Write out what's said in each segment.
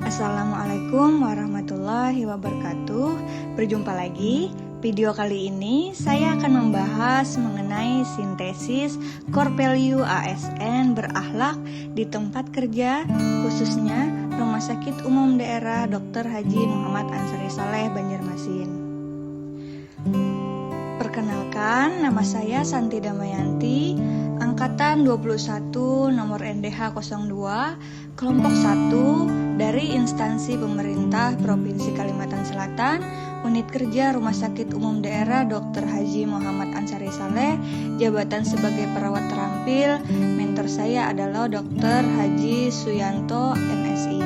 Assalamualaikum warahmatullahi wabarakatuh. Berjumpa lagi. Video kali ini saya akan membahas mengenai sintesis core value ASN berakhlak di tempat kerja, khususnya Rumah Sakit Umum Daerah Dr. Haji Muhammad Ansari Saleh, Banjarmasin. Perkenalkan, nama saya Santi Damayanti, Angkatan 21, nomor NDH 02, kelompok 1 dari instansi pemerintah Provinsi Kalimantan Selatan, Unit Kerja Rumah Sakit Umum Daerah Dr. Haji Muhammad Ansari Saleh, jabatan sebagai perawat terampil. Mentor saya adalah Dr. Haji Suyanto, MSI.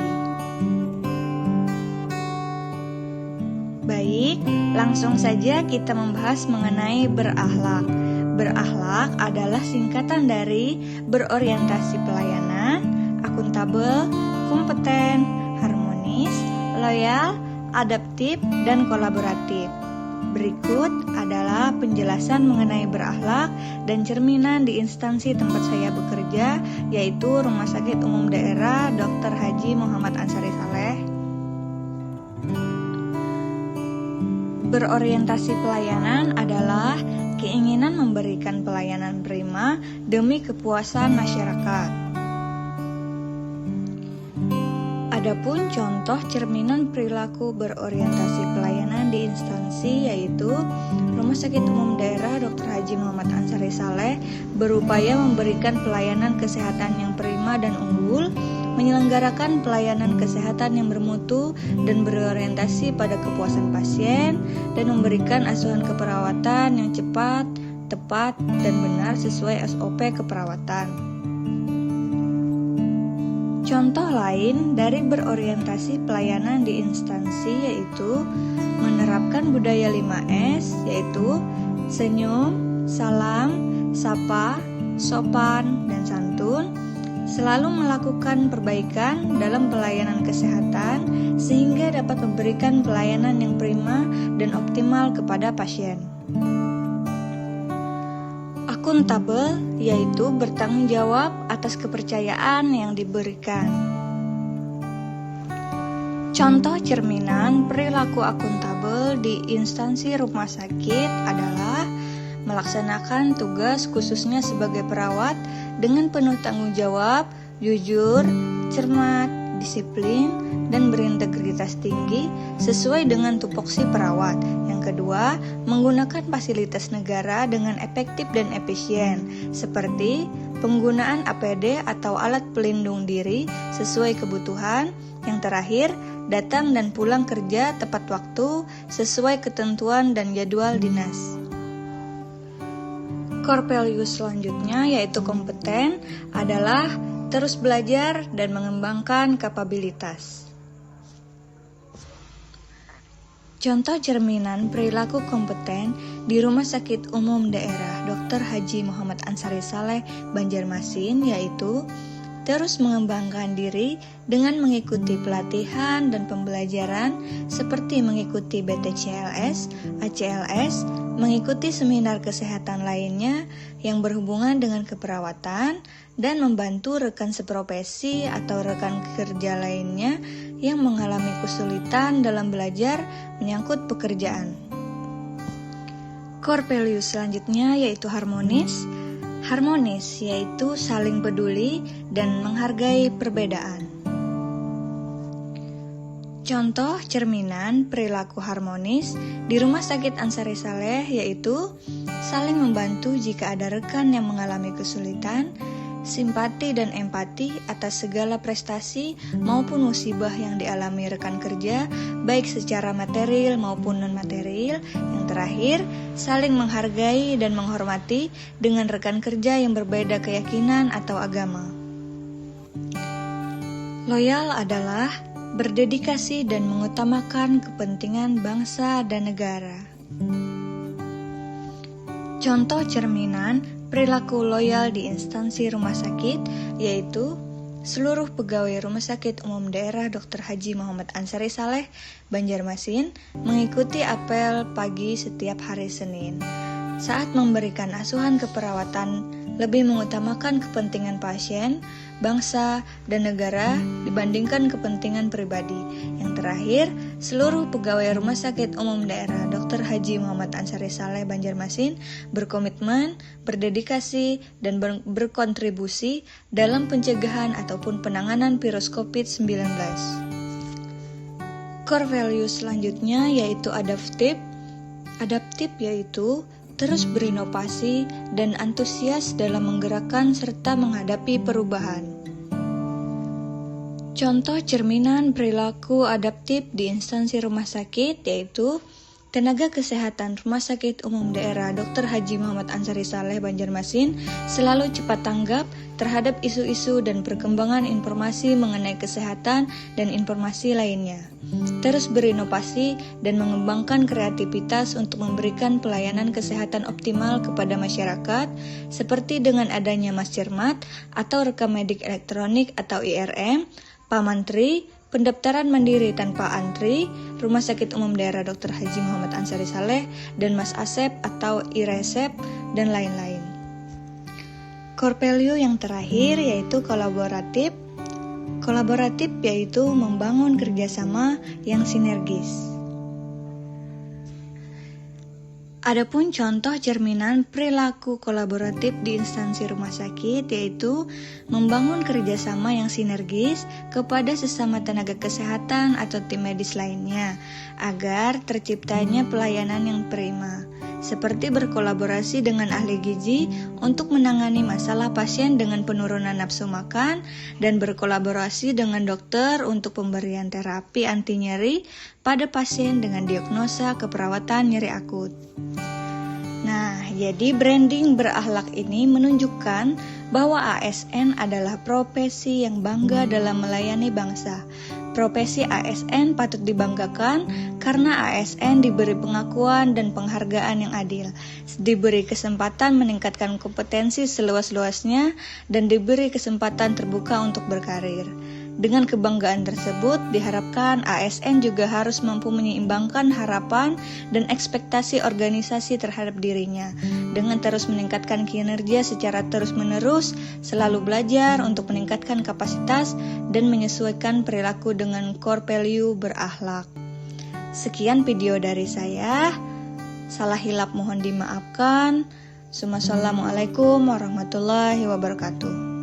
Baik, langsung saja kita membahas mengenai berakhlak. Berakhlak adalah singkatan dari berorientasi pelayanan, akuntabel, kompeten, harmonis, loyal, adaptif, dan kolaboratif. Berikut adalah penjelasan mengenai berakhlak dan cerminan di instansi tempat saya bekerja, yaitu Rumah Sakit Umum Daerah Dr. Haji Muhammad Ansari Saleh. Berorientasi pelayanan adalah keinginan memberikan pelayanan prima demi kepuasan masyarakat. Adapun contoh cerminan perilaku berorientasi pelayanan di instansi yaitu Rumah Sakit Umum Daerah Dr. Haji Muhammad Ansari Saleh berupaya memberikan pelayanan kesehatan yang prima dan unggul, menyelenggarakan pelayanan kesehatan yang bermutu dan berorientasi pada kepuasan pasien, dan memberikan asuhan keperawatan yang cepat, tepat, dan benar sesuai SOP keperawatan. Contoh lain dari berorientasi pelayanan di instansi yaitu menerapkan budaya 5S, yaitu senyum, salam, sapa, sopan, dan santun, selalu melakukan perbaikan dalam pelayanan kesehatan sehingga dapat memberikan pelayanan yang prima dan optimal kepada pasien. Akuntabel, yaitu bertanggung jawab atas kepercayaan yang diberikan. Contoh cerminan perilaku akuntabel di instansi rumah sakit adalah melaksanakan tugas khususnya sebagai perawat dengan penuh tanggung jawab, jujur, cermat, disiplin, dan berintegritas tinggi sesuai dengan tupoksi perawat. Yang kedua, menggunakan fasilitas negara dengan efektif dan efisien, seperti penggunaan APD atau alat pelindung diri sesuai kebutuhan. Yang terakhir, datang dan pulang kerja tepat waktu sesuai ketentuan dan jadwal dinas. Core value selanjutnya yaitu kompeten adalah terus belajar dan mengembangkan kapabilitas. Contoh cerminan perilaku kompeten di Rumah Sakit Umum Daerah Dr. Haji Muhammad Ansari Saleh, Banjarmasin yaitu terus mengembangkan diri dengan mengikuti pelatihan dan pembelajaran seperti mengikuti BTCLS, ACLS, mengikuti seminar kesehatan lainnya yang berhubungan dengan keperawatan, dan membantu rekan seprofesi atau rekan kerja lainnya yang mengalami kesulitan dalam belajar menyangkut pekerjaan. Core value selanjutnya yaitu harmonis. Harmonis yaitu saling peduli dan menghargai perbedaan. Contoh cerminan perilaku harmonis di Rumah Sakit Ansari Saleh yaitu saling membantu jika ada rekan yang mengalami kesulitan, simpati dan empati atas segala prestasi maupun musibah yang dialami rekan kerja, baik secara material maupun non-material. Yang terakhir, saling menghargai dan menghormati dengan rekan kerja yang berbeda keyakinan atau agama. Loyal adalah berdedikasi dan mengutamakan kepentingan bangsa dan negara. Contoh cerminan perilaku loyal di instansi rumah sakit yaitu seluruh pegawai Rumah Sakit Umum Daerah Dr. Haji Muhammad Ansari Saleh, Banjarmasin mengikuti apel pagi setiap hari Senin. Saat memberikan asuhan keperawatan, lebih mengutamakan kepentingan pasien, bangsa, dan negara dibandingkan kepentingan pribadi. Yang terakhir, seluruh pegawai Rumah Sakit Umum Daerah Dr. Haji Muhammad Ansari Saleh Banjarmasin berkomitmen, berdedikasi, dan berkontribusi dalam pencegahan ataupun penanganan virus COVID-19. Core value selanjutnya yaitu adaptif. Adaptif yaitu terus berinovasi dan antusias dalam menggerakkan serta menghadapi perubahan. Contoh cerminan perilaku adaptif di instansi rumah sakit yaitu tenaga kesehatan Rumah Sakit Umum Daerah Dr. Haji Muhammad Ansari Saleh Banjarmasin selalu cepat tanggap terhadap isu-isu dan perkembangan informasi mengenai kesehatan dan informasi lainnya. Terus berinovasi dan mengembangkan kreativitas untuk memberikan pelayanan kesehatan optimal kepada masyarakat, seperti dengan adanya Mas Cermat atau rekam medik elektronik atau IRM, Pamantri, pendaftaran mandiri tanpa antri, Rumah Sakit Umum Daerah Dr. Haji Muhammad Ansari Saleh, dan Mas Asep atau iResep, dan lain-lain. Core value yang terakhir yaitu kolaboratif. Kolaboratif yaitu membangun kerjasama yang sinergis. Adapun contoh cerminan perilaku kolaboratif di instansi rumah sakit yaitu membangun kerjasama yang sinergis kepada sesama tenaga kesehatan atau tim medis lainnya agar terciptanya pelayanan yang prima, seperti berkolaborasi dengan ahli gizi untuk menangani masalah pasien dengan penurunan nafsu makan dan berkolaborasi dengan dokter untuk pemberian terapi anti nyeri pada pasien dengan diagnosa keperawatan nyeri akut. Nah, jadi branding berakhlak ini menunjukkan bahwa ASN adalah profesi yang bangga dalam melayani bangsa. Profesi ASN patut dibanggakan karena ASN diberi pengakuan dan penghargaan yang adil, diberi kesempatan meningkatkan kompetensi seluas-luasnya, dan diberi kesempatan terbuka untuk berkarir. Dengan kebanggaan tersebut, diharapkan ASN juga harus mampu menyeimbangkan harapan dan ekspektasi organisasi terhadap dirinya, dengan terus meningkatkan kinerja secara terus-menerus, selalu belajar untuk meningkatkan kapasitas dan menyesuaikan perilaku dengan core value berakhlak. Sekian video dari saya. Salah hilap mohon dimaafkan. Assalamualaikum warahmatullahi wabarakatuh.